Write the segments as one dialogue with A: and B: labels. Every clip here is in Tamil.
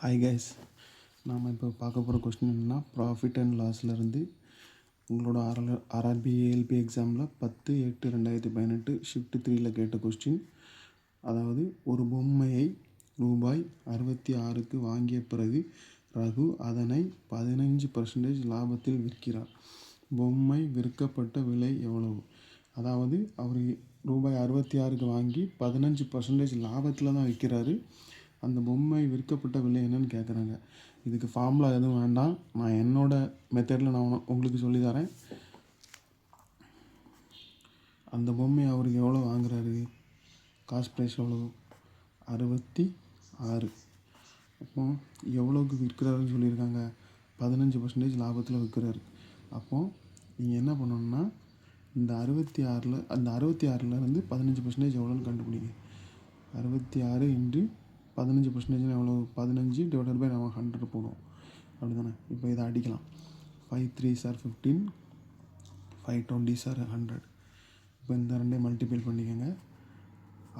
A: ஹாய் கைஸ், நாம் இப்போ பார்க்க போகிற கொஸ்டின் என்னென்னா ப்ராஃபிட் அண்ட் லாஸ்லேருந்து உங்களோட ஆர்ஆர்பி ஏஎல்பி எக்ஸாமில் 10/8/2018 ஷிஃப்ட் 3ல் கேட்ட கொஸ்டின். அதாவது ஒரு பொம்மையை ரூபாய் 66க்கு வாங்கிய பிறகு ரகு அதனை 15% லாபத்தில் விற்கிறார். பொம்மை விற்கப்பட்ட விலை எவ்வளவு? அதாவது அவர் ரூபாய் 66க்கு வாங்கி 15% லாபத்தில் தான் விற்கிறாரு. அந்த பொம்மை விற்கப்பட்ட விலை என்னன்னு கேட்குறாங்க. இதுக்கு ஃபார்முலா எதுவும் வேண்டாம், நான் என்னோடய மெத்தடில் நான் உங்களுக்கு சொல்லித்தரேன். அந்த பொம்மை அவருக்கு எவ்வளோ வாங்குறாரு, காஸ்ட் ப்ரைஸ் எவ்வளோ? 66. அப்போ எவ்வளோக்கு விற்கிறாருன்னு சொல்லியிருக்காங்க? 15% லாபத்தில் விற்கிறாரு. அப்போது நீங்கள் என்ன பண்ணணுன்னா, இந்த 66லேருந்து 15% எவ்வளோன்னு கண்டுபிடிங்க. 66 × 15% எவ்வளோ? 15 / நம்ம 100 போடுவோம், அப்படி தானே? இப்போ இதை அடிக்கலாம். 5 3s are 15, 5 20s are 100. இப்போ இந்த ரெண்டையும் மல்டிபிள் பண்ணிக்கோங்க.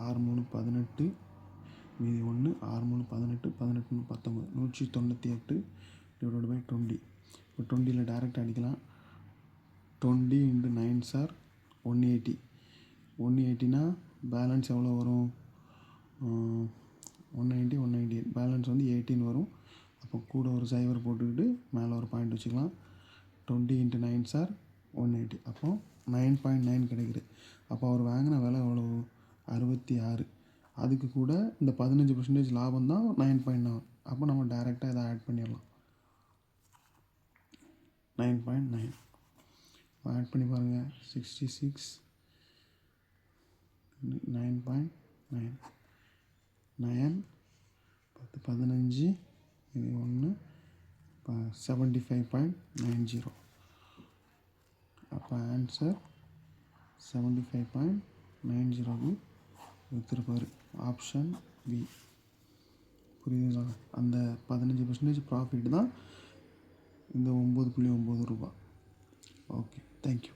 A: 6 3 18, மீதி 1, 6 3 18, 18 19, 198 / 20. இப்போ 20ல் டேரெக்டாக அடிக்கலாம். 20 × 9s are 180. 180னா பேலன்ஸ் எவ்வளோ வரும்? 190 198, பேலன்ஸ் வந்து 18 வரும். அப்போ கூட ஒரு 0 போட்டுக்கிட்டு மேலே ஒரு பாயிண்ட் வச்சுக்கலாம். 20 × 9s are 180. அப்போது 9.9 கிடைக்குது. அப்போ அவர் வாங்கின விலை எவ்வளோ? 66. அதுக்கு கூட இந்த 15% லாபம் தான் 9.9. அப்போ நம்ம டேரெக்டாக இதை ஆட் பண்ணிடலாம். 9.9 ஆட் பண்ணி பாருங்கள். 66 9.9 9 10 15 இது 1 75.90. அப்போ ஆன்சர் 75.90க்கு விற்றுருப்பார். Option B. புரியுதுங்களா? அந்த 15% ப்ராஃபிட் தான் இந்த 9.9 ரூபா. Okay, thank you.